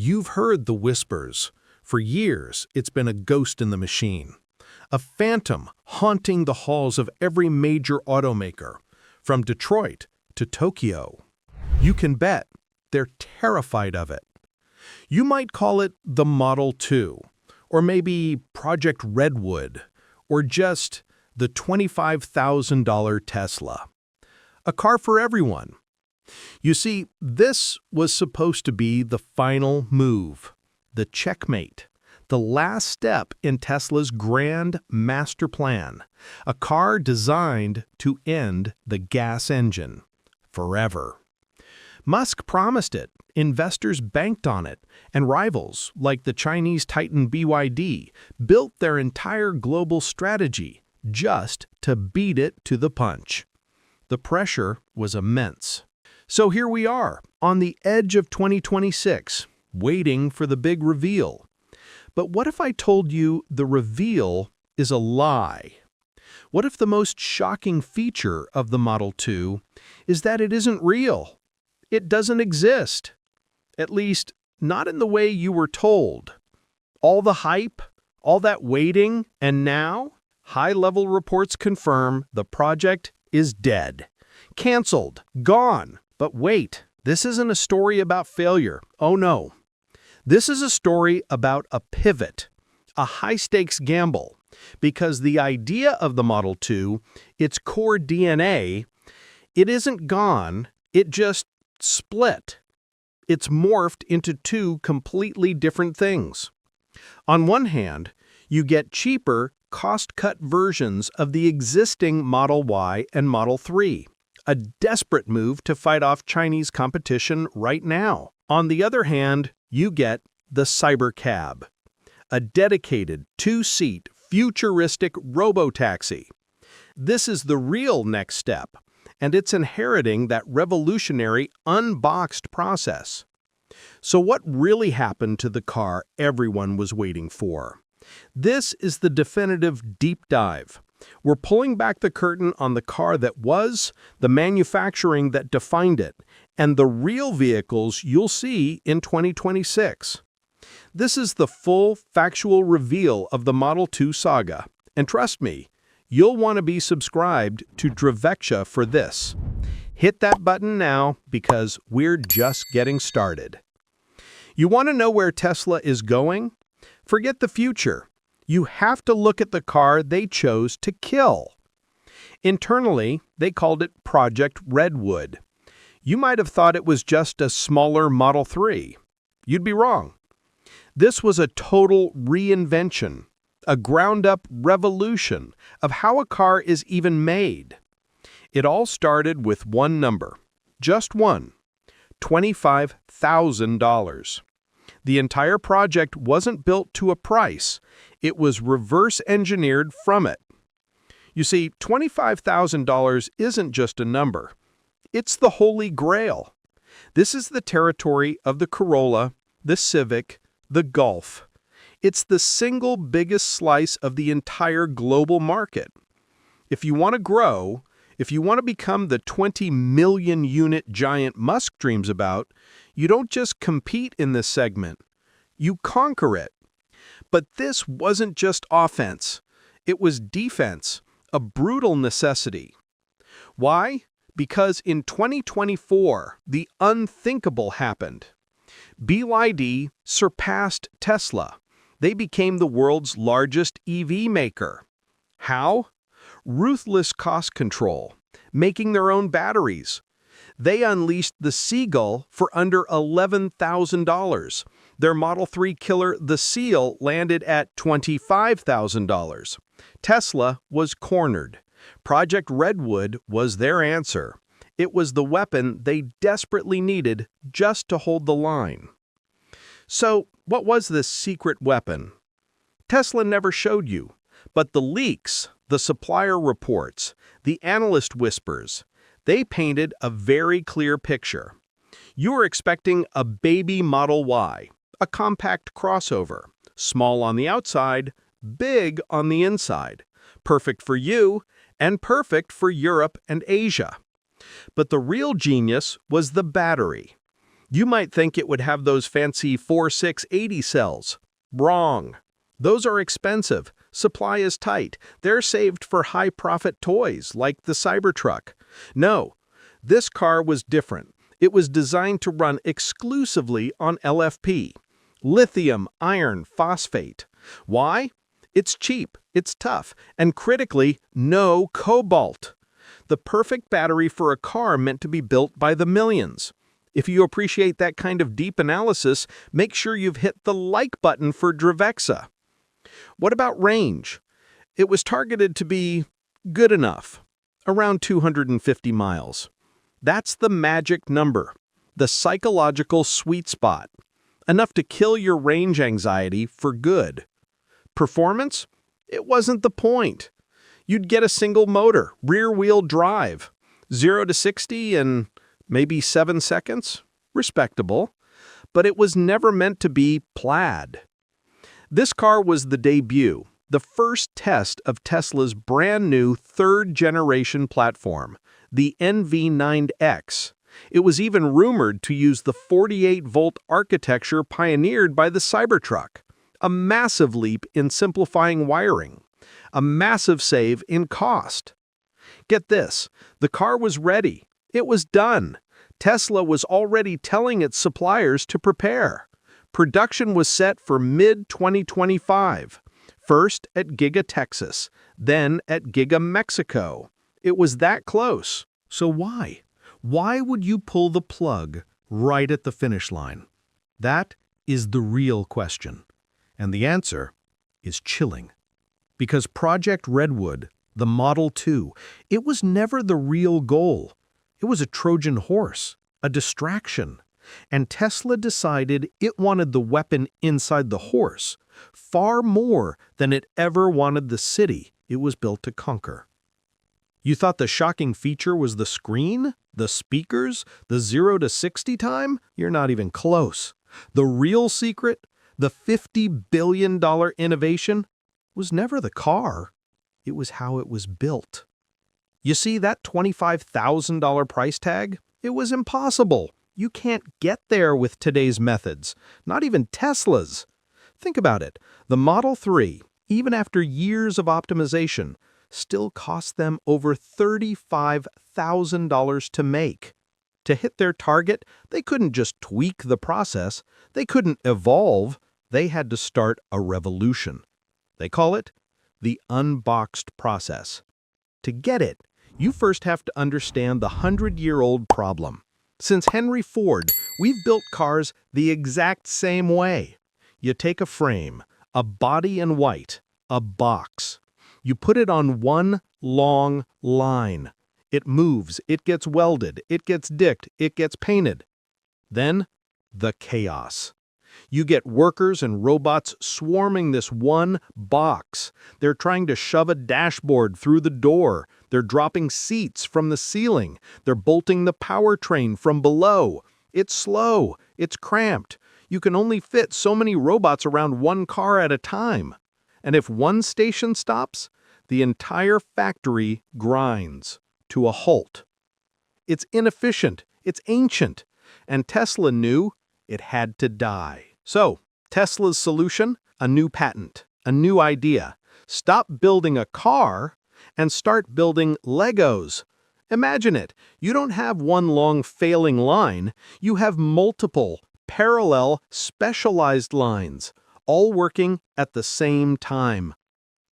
You've heard the whispers. For years, it's been a ghost in the machine. A phantom haunting the halls of every major automaker, from Detroit to Tokyo. You can bet they're terrified of it. You might call it the Model 2, or maybe Project Redwood, or just the $25,000 Tesla. A car for everyone. You see, this was supposed to be the final move, the checkmate, the last step in Tesla's grand master plan, a car designed to end the gas engine forever. Musk promised it, investors banked on it, and rivals, like the Chinese titan BYD, built their entire global strategy just to beat it to the punch. The pressure was immense. So here we are, on the edge of 2026, waiting for the big reveal. But what if I told you the reveal is a lie? What if the most shocking feature of the Model 2 is that it isn't real? It doesn't exist. At least, not in the way you were told. All the hype, all that waiting, and now, high-level reports confirm the project is dead. Canceled. Gone. But wait, this isn't a story about failure. Oh no. This is a story about a pivot, a high-stakes gamble, because the idea of the Model 2, its core DNA, it isn't gone, it just split. It's morphed into two completely different things. On one hand, you get cheaper, cost-cut versions of the existing Model Y and Model 3, a desperate move to fight off Chinese competition right now. On the other hand, you get the Cybercab, a dedicated two-seat, futuristic robotaxi. This is the real next step, and it's inheriting that revolutionary unboxed process. So what really happened to the car everyone was waiting for? This is the definitive deep dive. We're pulling back the curtain on the car that was, the manufacturing that defined it, and the real vehicles you'll see in 2026. This is the full, factual reveal of the Model 2 saga, and trust me, you'll want to be subscribed to Dravexa for this. Hit that button now because we're just getting started. You want to know where Tesla is going? Forget the future. You have to look at the car they chose to kill. Internally, they called it Project Redwood. You might have thought it was just a smaller Model 3. You'd be wrong. This was a total reinvention, a ground-up revolution of how a car is even made. It all started with one number, just one, $25,000. The entire project wasn't built to a price. It was reverse-engineered from it. You see, $25,000 isn't just a number. It's the holy grail. This is the territory of the Corolla, the Civic, the Golf. It's the single biggest slice of the entire global market. If you want to grow, if you want to become the 20 million unit giant Musk dreams about, you don't just compete in this segment, you conquer it. But this wasn't just offense. It was defense, a brutal necessity. Why? Because in 2024, the unthinkable happened. BYD surpassed Tesla. They became the world's largest EV maker. How? Ruthless cost control, making their own batteries. They unleashed the Seagull for under $11,000. Their Model 3 killer, the Seal, landed at $25,000. Tesla was cornered. Project Redwood was their answer. It was the weapon they desperately needed just to hold the line. So, what was this secret weapon? Tesla never showed you, but the leaks, the supplier reports, the analyst whispers, they painted a very clear picture. You were expecting a baby Model Y, a compact crossover, small on the outside, big on the inside, perfect for you and perfect for Europe and Asia. But the real genius was the battery. You might think it would have those fancy 4680 cells. Wrong. Those are expensive. Supply is tight. They're saved for high-profit toys like the Cybertruck. No, this car was different. It was designed to run exclusively on LFP, lithium iron phosphate. Why? It's cheap, it's tough, and critically, no cobalt. The perfect battery for a car meant to be built by the millions. If you appreciate that kind of deep analysis, make sure you've hit the like button for Dravexa. What about range? It was targeted to be good enough, around 250 miles. That's the magic number, the psychological sweet spot, enough to kill your range anxiety for good. Performance? It wasn't the point. You'd get a single motor, rear-wheel drive, 0 to 60 in maybe 7 seconds. Respectable. But it was never meant to be plaid. This car was the debut, the first test of Tesla's brand new third-generation platform, the NV9X. It was even rumored to use the 48-volt architecture pioneered by the Cybertruck, a massive leap in simplifying wiring, a massive save in cost. Get this, the car was ready. It was done. Tesla was already telling its suppliers to prepare. Production was set for mid-2025, first at Giga Texas, then at Giga Mexico. It was that close. So why? Why would you pull the plug right at the finish line? That is the real question. And the answer is chilling. Because Project Redwood, the Model 2, it was never the real goal. It was a Trojan horse, a distraction. And Tesla decided it wanted the weapon inside the horse far more than it ever wanted the city it was built to conquer. You thought the shocking feature was the screen, the speakers, the 0 to 60 time? You're not even close. The real secret, the $50 billion innovation, was never the car. It was how it was built. You see that $25,000 price tag? It was impossible. You can't get there with today's methods, not even Tesla's. Think about it. The Model 3, even after years of optimization, still cost them over $35,000 to make. To hit their target, they couldn't just tweak the process. They couldn't evolve. They had to start a revolution. They call it the unboxed process. To get it, you first have to understand the 100-year-old problem. Since Henry Ford, we've built cars the exact same way. You take a frame, a body in white, a box. You put it on one long line. It moves, it gets welded, it gets dicked, it gets painted. Then, the chaos. You get workers and robots swarming this one box. They're trying to shove a dashboard through the door. They're dropping seats from the ceiling. They're bolting the powertrain from below. It's slow. It's cramped. You can only fit so many robots around one car at a time. And if one station stops, the entire factory grinds to a halt. It's inefficient. It's ancient. And Tesla knew it had to die. So, Tesla's solution? A new patent, a new idea. Stop building a car and start building Legos. Imagine it. You don't have one long failing line. You have multiple, parallel, specialized lines, all working at the same time.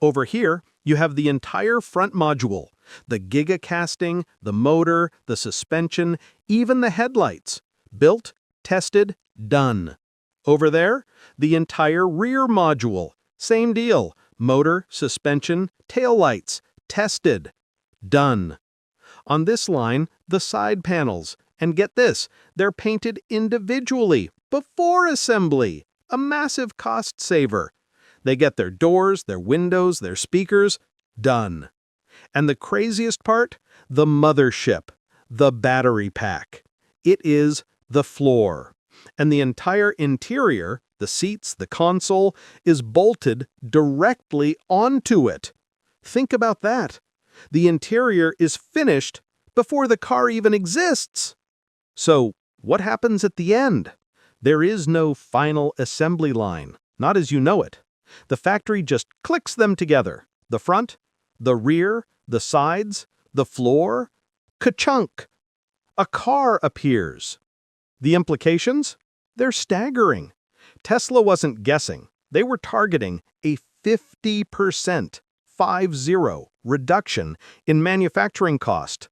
Over here, you have the entire front module, the giga casting, the motor, the suspension, even the headlights. Built, tested, done. Over there, the entire rear module. Same deal. Motor, suspension, taillights. Tested. Done. On this line, the side panels. And get this, they're painted individually, before assembly. A massive cost saver. They get their doors, their windows, their speakers. Done. And the craziest part? The mothership. The battery pack. It is the floor. And the entire interior, the seats, the console, is bolted directly onto it. Think about that. The interior is finished before the car even exists. So, what happens at the end? There is no final assembly line, not as you know it. The factory just clicks them together. The front, the rear, the sides, the floor. Ka-chunk! A car appears. The implications? They're staggering. Tesla wasn't guessing. They were targeting a 50%, 50, reduction in manufacturing cost.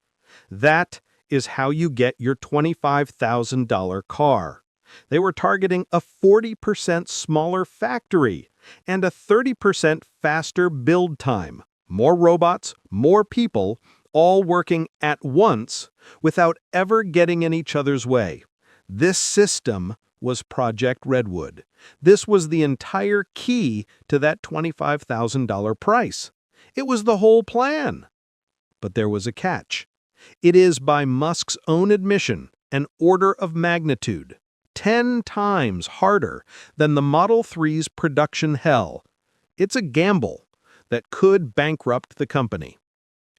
That is how you get your $25,000 car. They were targeting a 40% smaller factory and a 30% faster build time. More robots, more people, all working at once without ever getting in each other's way. This system was Project Redwood. This was the entire key to that $25,000 price. It was the whole plan. But there was a catch. It is, by Musk's own admission, an order of magnitude, 10 times harder than the Model 3's production hell. It's a gamble that could bankrupt the company.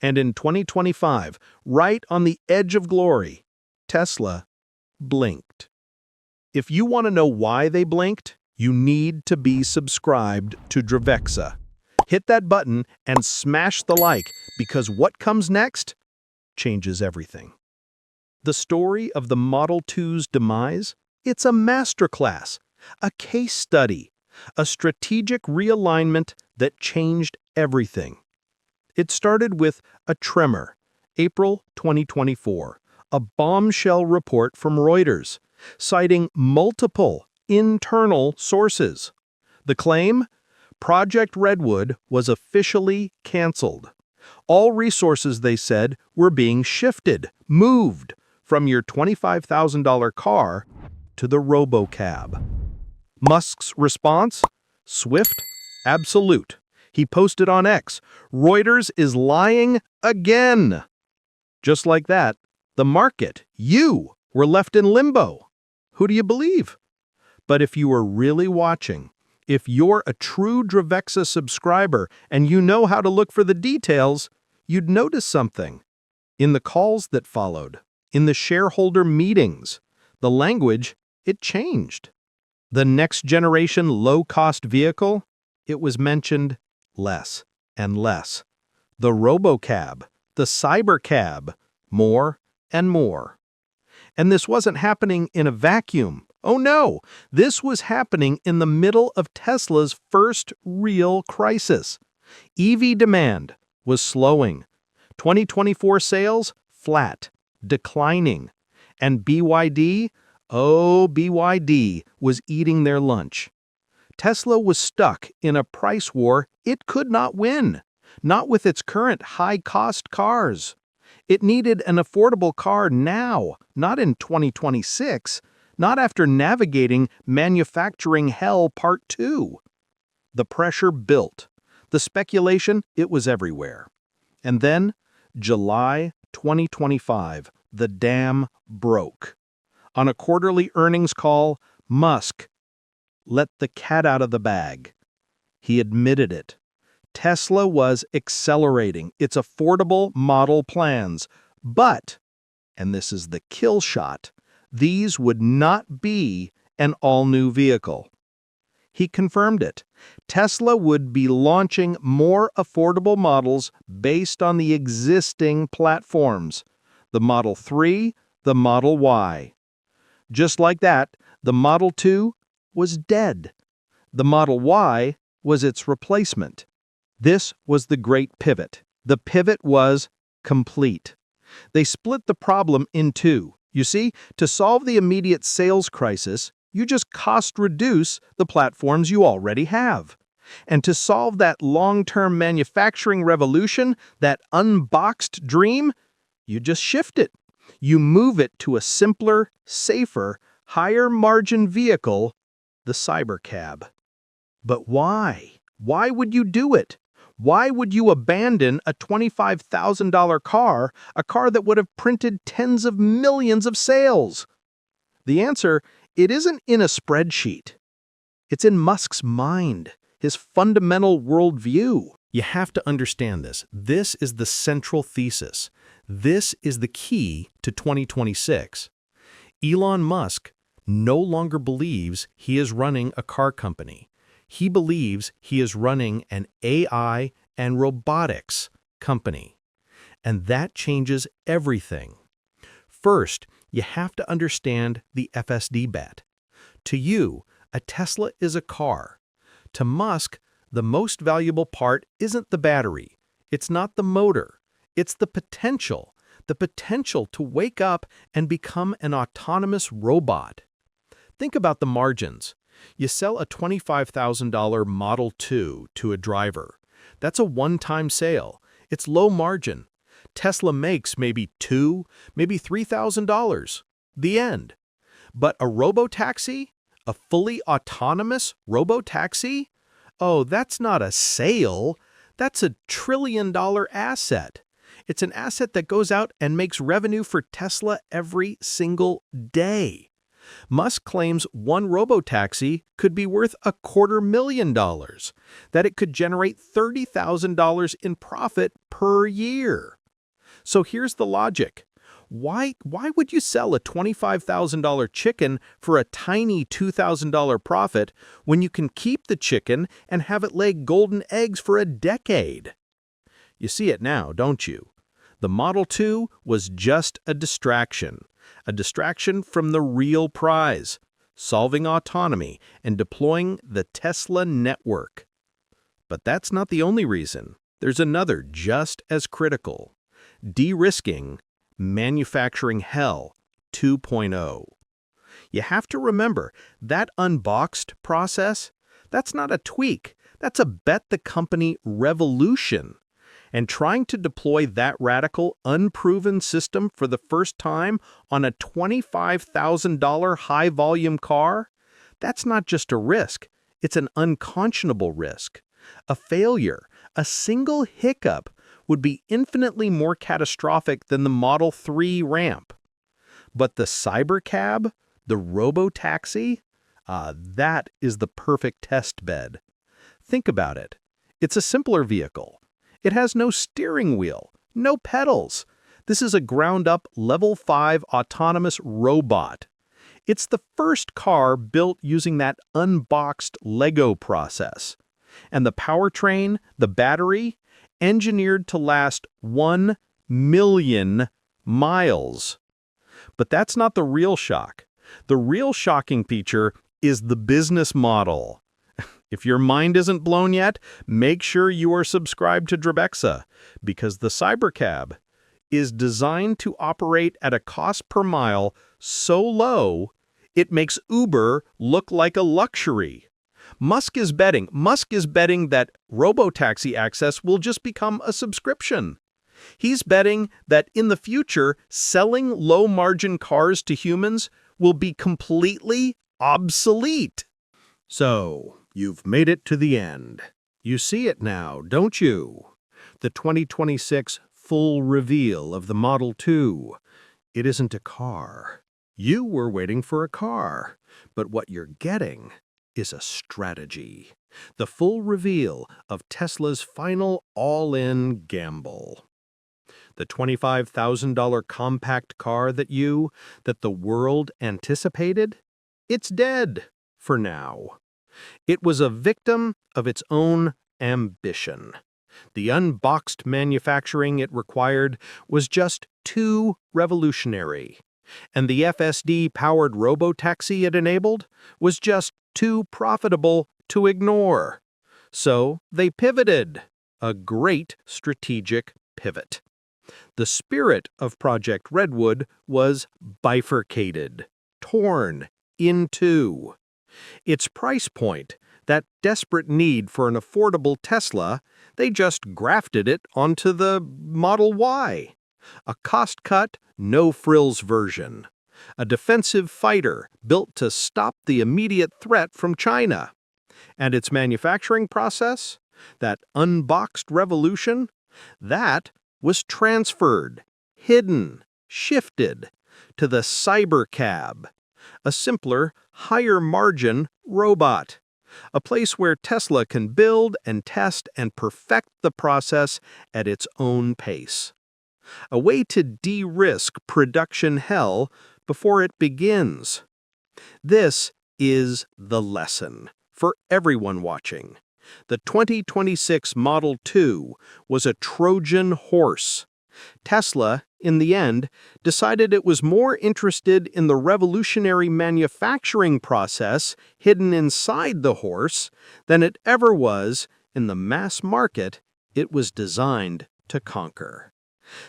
And in 2025, right on the edge of glory, Tesla blinked. If you want to know why they blinked, you need to be subscribed to Dravexa. Hit that button and smash the like, because what comes next changes everything. The story of the Model 2's demise? It's a masterclass, a case study, a strategic realignment that changed everything. It started with a tremor, April 2024, a bombshell report from Reuters, citing multiple internal sources. The claim? Project Redwood was officially canceled. All resources, they said, were being shifted, moved from your $25,000 car to the Robocab. Musk's response? Swift, absolute. He posted on X, Reuters is lying again. Just like that, the market, you, were left in limbo. Who do you believe? But if you were really watching, if you're a true Dravexa subscriber and you know how to look for the details, you'd notice something. In the calls that followed, in the shareholder meetings, the language, it changed. The next generation low-cost vehicle, it was mentioned less and less. The Robocab, the Cybercab, more and more. And this wasn't happening in a vacuum. Oh no, this was happening in the middle of Tesla's first real crisis. EV demand was slowing. 2024 sales, flat, declining. And BYD, BYD was eating their lunch. Tesla was stuck in a price war it could not win, not with its current high-cost cars. It needed an affordable car now, not in 2026, not after navigating manufacturing hell part 2. The pressure built. The speculation, it was everywhere. And then, July 2025, the dam broke. On a quarterly earnings call, Musk let the cat out of the bag. He admitted it. Tesla was accelerating its affordable model plans, but, and this is the kill shot, these would not be an all-new vehicle. He confirmed it. Tesla would be launching more affordable models based on the existing platforms, the Model 3, the Model Y. Just like that, the Model 2 was dead. The Model Y was its replacement. This was the great pivot. The pivot was complete. They split the problem in two. You see, to solve the immediate sales crisis, you just cost-reduce the platforms you already have. And to solve that long-term manufacturing revolution, that unboxed dream, you just shift it. You move it to a simpler, safer, higher-margin vehicle, the Cybercab. But why? Why would you do it? Why would you abandon a $25,000 car, a car that would have printed tens of millions of sales? The answer, it isn't in a spreadsheet. It's in Musk's mind, his fundamental worldview. You have to understand this. This is the central thesis. This is the key to 2026. Elon Musk no longer believes he is running a car company. He believes he is running an AI and robotics company. And that changes everything. First, you have to understand the FSD bet. To you, a Tesla is a car. To Musk, the most valuable part isn't the battery. It's not the motor. It's the potential to wake up and become an autonomous robot. Think about the margins. You sell a $25,000 Model 2 to a driver. That's a one-time sale. It's low margin. Tesla makes maybe $2,000, maybe $3,000. The end. But a robotaxi? A fully autonomous robotaxi? Oh, that's not a sale. That's a trillion-dollar asset. It's an asset that goes out and makes revenue for Tesla every single day. Musk claims one robotaxi could be worth $250,000, that it could generate $30,000 in profit per year. So here's the logic. Why would you sell a $25,000 chicken for a tiny $2,000 profit when you can keep the chicken and have it lay golden eggs for a decade? You see it now, don't you? The Model 2 was just a distraction from the real prize, solving autonomy and deploying the Tesla network. But that's not the only reason. There's another just as critical. De-risking manufacturing hell 2.0. You have to remember that unboxed process, that's not a tweak. That's a bet the company revolution. And trying to deploy that radical, unproven system for the first time on a $25,000 high-volume car, that's not just a risk. It's an unconscionable risk. A failure, a single hiccup, would be infinitely more catastrophic than the Model 3 ramp. But the Cybercab, the Robotaxi, that is the perfect test bed. Think about it. It's a simpler vehicle. It has no steering wheel, no pedals. This is a ground-up Level 5 autonomous robot. It's the first car built using that unboxed Lego process. And the powertrain, the battery, engineered to last 1 million miles. But that's not the real shock. The real shocking feature is the business model. If your mind isn't blown yet, make sure you are subscribed to Dravexa, because the Cybercab is designed to operate at a cost per mile so low, it makes Uber look like a luxury. Musk is betting that robotaxi access will just become a subscription. He's betting that in the future, selling low-margin cars to humans will be completely obsolete. So, you've made it to the end. You see it now, don't you? The 2026 full reveal of the Model 2. It isn't a car. You were waiting for a car, but what you're getting is a strategy. The full reveal of Tesla's final all-in gamble. The $25,000 compact car that the world anticipated, it's dead for now. It was a victim of its own ambition. The unboxed manufacturing it required was just too revolutionary, and the FSD-powered robotaxi it enabled was just too profitable to ignore. So they pivoted. A great strategic pivot. The spirit of Project Redwood was bifurcated, torn in two. Its price point, that desperate need for an affordable Tesla, they just grafted it onto the Model Y. A cost-cut, no-frills version. A defensive fighter built to stop the immediate threat from China. And its manufacturing process, that unboxed revolution, that was transferred, hidden, shifted to the Cybercab, a simpler, higher-margin robot, a place where Tesla can build and test and perfect the process at its own pace. A way to de-risk production hell before it begins. This is the lesson for everyone watching. The 2026 Model 2 was a Trojan horse. Tesla, in the end, decided it was more interested in the revolutionary manufacturing process hidden inside the horse than it ever was in the mass market it was designed to conquer.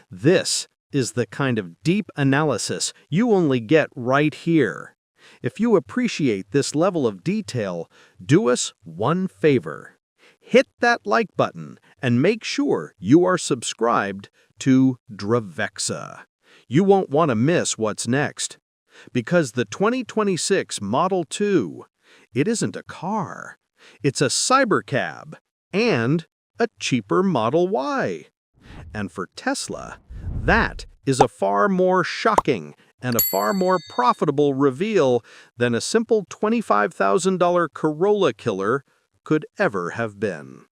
This is the kind of deep analysis you only get right here. If you appreciate this level of detail, do us one favor. Hit that like button and make sure you are subscribed to Dravexa. You won't want to miss what's next. Because the 2026 Model 2, it isn't a car. It's a Cybercab and a cheaper Model Y. And for Tesla, that is a far more shocking and a far more profitable reveal than a simple $25,000 Corolla killer could ever have been.